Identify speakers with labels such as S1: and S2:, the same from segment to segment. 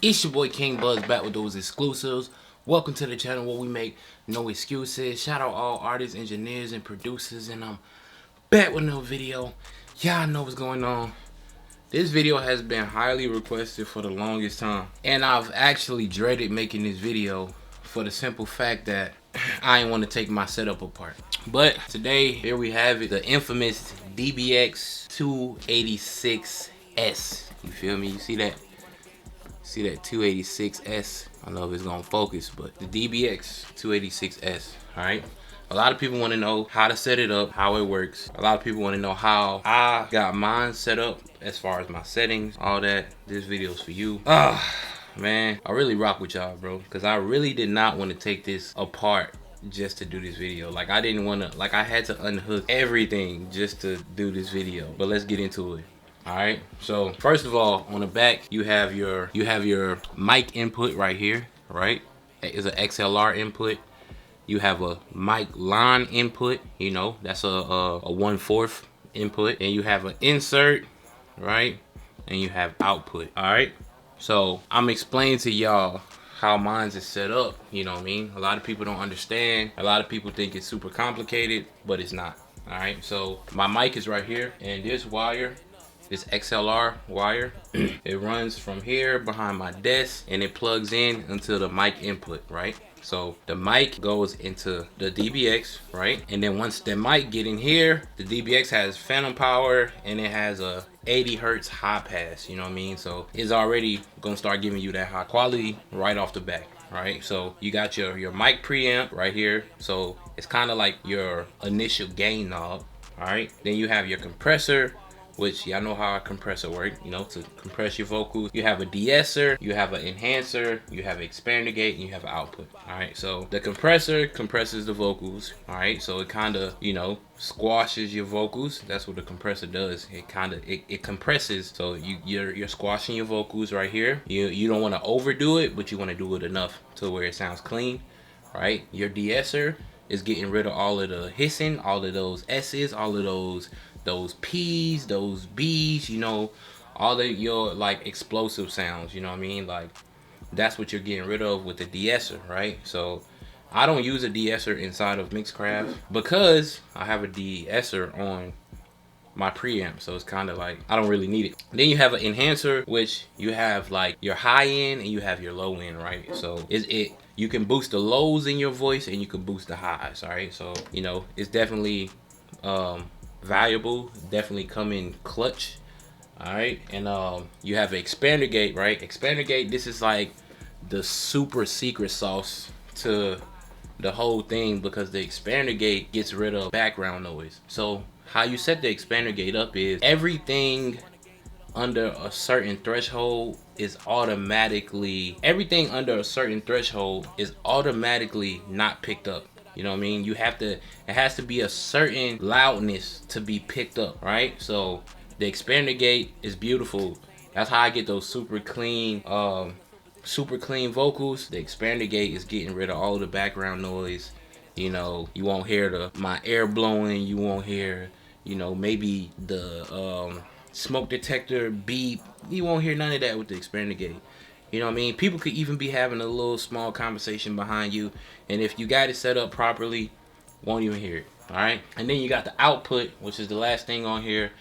S1: It's your boy King Buzz back with those exclusives. Welcome to the channel where we make no excuses. Shout out all artists, engineers, and producers, and I'm back with another video. Y'all know what's going on. This video has been highly requested for the longest time, and I've actually dreaded making this video for the simple fact that I didn't want to take my setup apart. But today, here we have it, the infamous DBX 286S. You feel me? You see that? See that 286S? I don't know if it's gonna focus, but the DBX 286S, all right? A lot of people want to know how to set it up, how it works. A lot of people want to know how I got mine set up as far as my settings, all that. This video's for you. Man, I really rock with y'all, bro, because I really did not want to take this apart just to do this video. Like, I didn't want to, like, I had to unhook everything just to do this video. But let's get into it. All right, so first of all, on the back you have your mic input right here, right? It's an XLR input. You have a mic line input, you know, that's a 1/4 input, and you have an insert, right? And you have output. All right, so I'm explaining to y'all how mine's is set up. You know what I mean? A lot of people don't understand. A lot of people think it's super complicated, but it's not. All right, so my mic is right here, and this wire, this XLR wire, it runs from here behind my desk and it plugs in into the mic input, right? So the mic goes into the DBX, right? And then once the mic get in here, the DBX has phantom power and it has a 80 hertz high pass, you know what I mean? So it's already gonna start giving you that high quality right off the bat, right? So you got your mic preamp right here. So it's kind of like your initial gain knob, all right? Then you have your compressor, which y'all know how a compressor works, you know, to compress your vocals. You have a de-esser, you have an enhancer, you have an expander gate, and you have an output. All right, so the compressor compresses the vocals. All right, so it kind of, you know, squashes your vocals. That's what the compressor does. It kind of it compresses, so you're squashing your vocals right here. You don't want to overdo it, but you want to do it enough to where it sounds clean. Right, your de-esser is getting rid of all of the hissing, all of those S's, all of those P's, those B's, you know, all of your like explosive sounds, you know what I mean? Like, that's what you're getting rid of with the de-esser, right? So I don't use a de-esser inside of Mixcraft because I have a de-esser on my preamp, so it's kind of like I don't really need it. Then you have an enhancer, which you have like your high end and you have your low end, right? So you can boost the lows in your voice and you can boost the highs, all right? So, you know, it's definitely valuable, definitely come in clutch. All right, and you have an expander gate, right? Expander gate, this is like the super secret sauce to the whole thing, because the expander gate gets rid of background noise. So how you set the expander gate up is everything under a certain threshold is automatically not picked up. You know what I mean? You have to, it has to be a certain loudness to be picked up, right? So the expander gate is beautiful. That's how I get those super clean vocals. The expander gate is getting rid of all the background noise. You know, you won't hear my air blowing. You won't hear, you know, maybe the smoke detector beep. You won't hear none of that with the expander gate. You know what I mean? People could even be having a little small conversation behind you, and if you got it set up properly, won't even hear it. All right, and then you got the output, which is the last thing on here,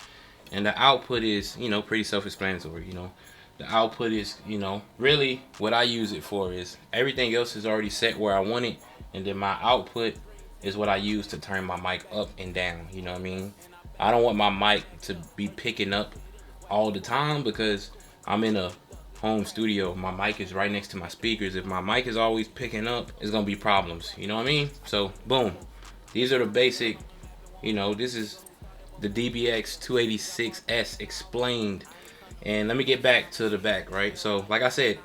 S1: and the output is, you know, pretty self-explanatory. You know, the output is, you know, really what I use it for is everything else is already set where I want it, and then my output is what I use to turn my mic up and down. You know what I mean? I don't want my mic to be picking up all the time because I'm in a home studio. My mic is right next to my speakers. If my mic is always picking up, it's gonna be problems. You know what I mean? So boom, these are the basic, you know, this is the DBX 286S explained. And let me get back to the back, right? So like I said,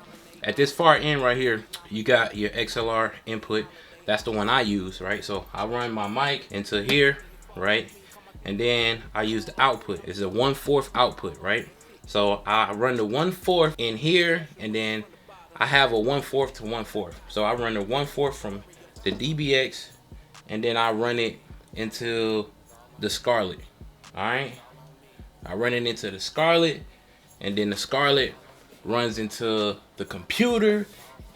S1: at this far end right here, you got your XLR input. That's the one I use, right? So I run my mic into here, right? And then I use the output. It's a 1/4 output, right? So I run the 1/4 in here, and then I have a 1/4 to 1/4. So I run the 1/4 from the DBX, and then I run it into the Scarlet. All right, I run it into the Scarlet, and then the Scarlet runs into the computer,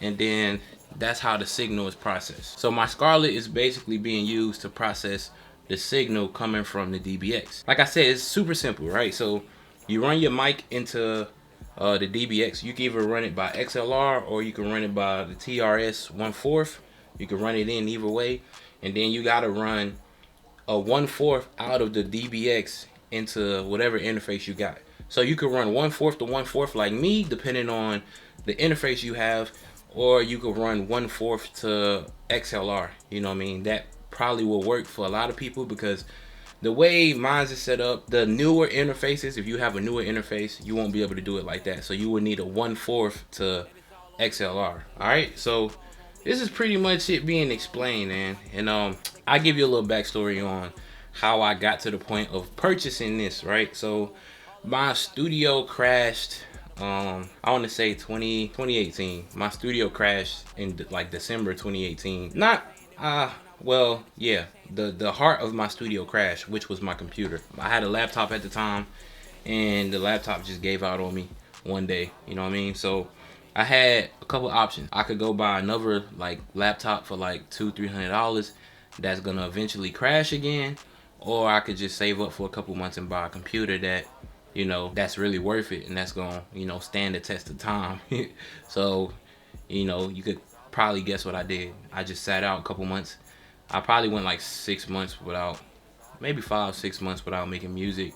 S1: and then that's how the signal is processed. So my Scarlet is basically being used to process the signal coming from the DBX. Like I said, it's super simple, right? So you run your mic into the DBX. You can either run it by XLR or you can run it by the TRS 1/4. You can run it in either way, and then you gotta run a 1/4 out of the DBX into whatever interface you got. So you can run 1/4 to 1/4 like me, depending on the interface you have, or you could run 1/4 to XLR. You know what I mean? That probably will work for a lot of people, because the way mine is set up, the newer interfaces, if you have a newer interface, you won't be able to do it like that. So you would need a 1/4 to XLR. All right, so this is pretty much it being explained, man. And I give you a little backstory on how I got to the point of purchasing this, right? So my studio crashed, I want to say 2018. My studio crashed in like December 2018. Not well, yeah, the heart of my studio crashed, which was my computer. I had a laptop at the time, and the laptop just gave out on me one day, you know what I mean? So I had a couple options. I could go buy another like laptop for like $200-300 that's gonna eventually crash again, or I could just save up for a couple months and buy a computer that, you know, that's really worth it and that's gonna, you know, stand the test of time. So, you know, you could probably guess what I did. I just sat out a couple months. I probably went like 6 months without, maybe 5-6 months without making music,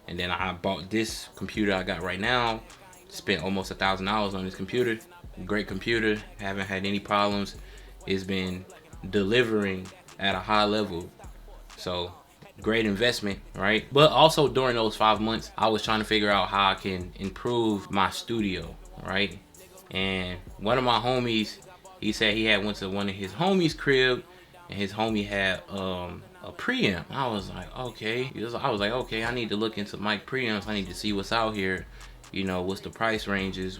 S1: and then I bought this computer I got right now. Spent almost $1,000 on this computer. Great computer, haven't had any problems. It's been delivering at a high level, so great investment, right? But also during those 5 months, I was trying to figure out how I can improve my studio, right? And one of my homies, he said he had went to one of his homies' crib, and his homie had a preamp. I was like, okay. I was like, okay, I need to look into mic preamps. I need to see what's out here. You know, what's the price ranges,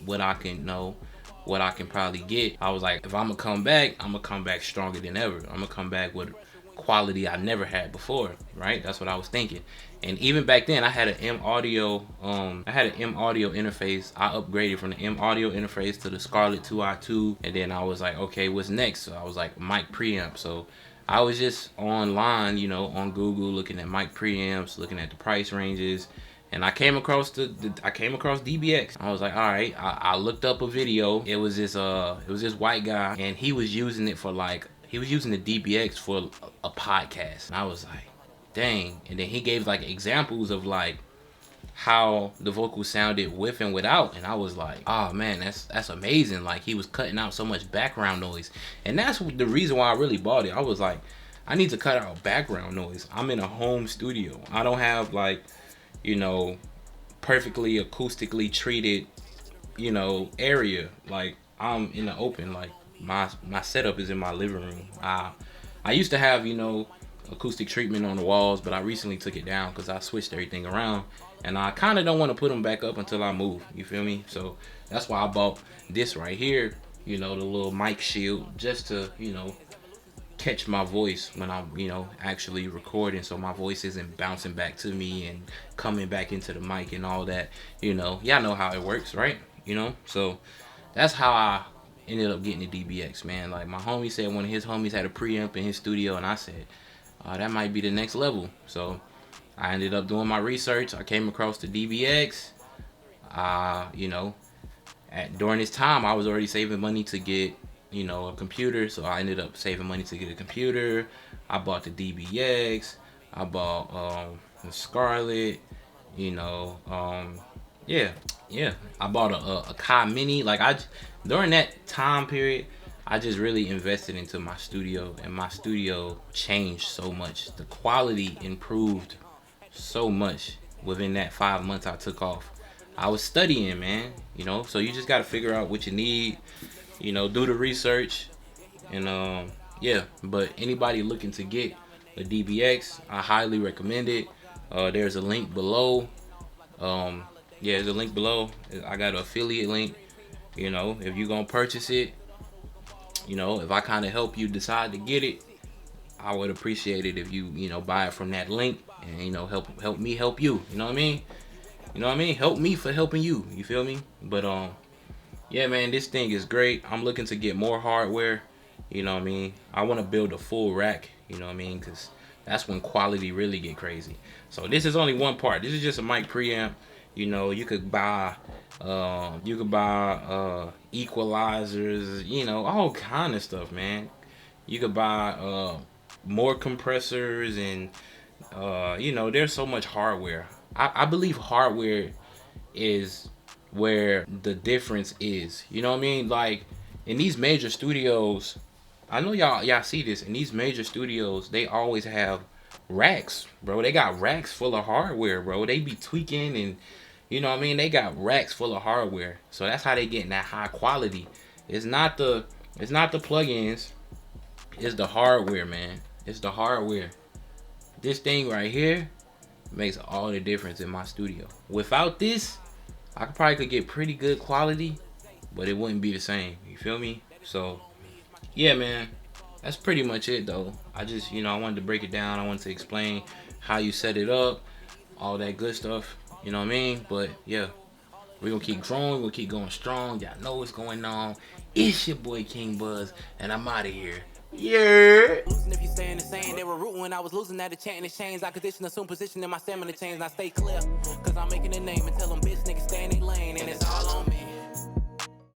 S1: what I can know, what I can probably get. I was like, if I'm gonna come back stronger than ever. I'm gonna come back with quality I never had before, right? That's what I was thinking. And even back then, I had an M audio interface. I upgraded from the M audio interface to the Scarlet 2i2, and then I was like, okay, what's next? So I was like, mic preamp. So I was just online, you know, on Google, looking at mic preamps, looking at the price ranges. And I came across DBX. I was like, all right. I looked up a video. It was this white guy, and he was using it for like, he was using the DBX for a podcast. And I was like, dang. And then he gave like examples of like how the vocals sounded with and without, and I was like, oh man, that's amazing. Like, he was cutting out so much background noise, and that's the reason why I really bought it. I was like, I need to cut out background noise. I'm in a home studio. I don't have like, you know, perfectly acoustically treated, you know, area. Like, I'm in the open. Like, my setup is in my living room. I used to have, you know, acoustic treatment on the walls, but I recently took it down because I switched everything around, and I kind of don't want to put them back up until I move. You feel me? So that's why I bought this right here, you know, the little mic shield, just to, you know, catch my voice when I'm, you know, actually recording, so my voice isn't bouncing back to me and coming back into the mic and all that. You know, y'all know how it works, right? You know, so that's how I ended up getting the DBX, man. Like, my homie said one of his homies had a preamp in his studio, and I said, that might be the next level. So I ended up doing my research. I came across the DBX. You know, during this time, I was already saving money to get, you know, a computer. So I ended up saving money to get a computer. I bought the DBX. I bought the Scarlet. You know, yeah. I bought a Kai Mini. Like, during that time period, I just really invested into my studio, and my studio changed so much. The quality improved so much within that 5 months I took off. I was studying, man, you know, so you just got to figure out what you need, you know, do the research, and yeah. But anybody looking to get a DBX, I highly recommend it. There's a link below. Yeah, there's a link below. I got an affiliate link. You know, if you're gonna purchase it, you know, if I kind of help you decide to get it, I would appreciate it if you know, buy it from that link, and, you know, help me help you. You know what I mean? You know what I mean? Help me for helping you. You feel me? But yeah, man, this thing is great. I'm looking to get more hardware. You know what I mean? I want to build a full rack. You know what I mean? Because that's when quality really get crazy. So this is only one part. This is just a mic preamp. You know, you could buy equalizers. You know, all kind of stuff, man. You could buy more compressors and you know, there's so much hardware. I believe hardware is where the difference is. You know what I mean? Like in these major studios, I know y'all see this. In these major studios, they always have racks, bro. They got racks full of hardware, bro. They be tweaking and you know what I mean? They got racks full of hardware. So that's how they getting that high quality. It's not the plugins, it's the hardware, man. It's the hardware. This thing right here makes all the difference in my studio. Without this, I probably could get pretty good quality, but it wouldn't be the same. You feel me? So, yeah, man. That's pretty much it, though. I just, you know, I wanted to break it down. I wanted to explain how you set it up, all that good stuff. You know what I mean? But, yeah. We're going to keep growing. We're going to keep going strong. Y'all know what's going on. It's your boy King Buzz, and I'm out of here. Yeah.
S2: Losing if you stay in the same. They were rooting when I was losing at the chanting the chains. I condition assume position in my stamina chains. I stay clear, cause I'm making a name and tell them bitch niggas stay in their lane. And it's all on me.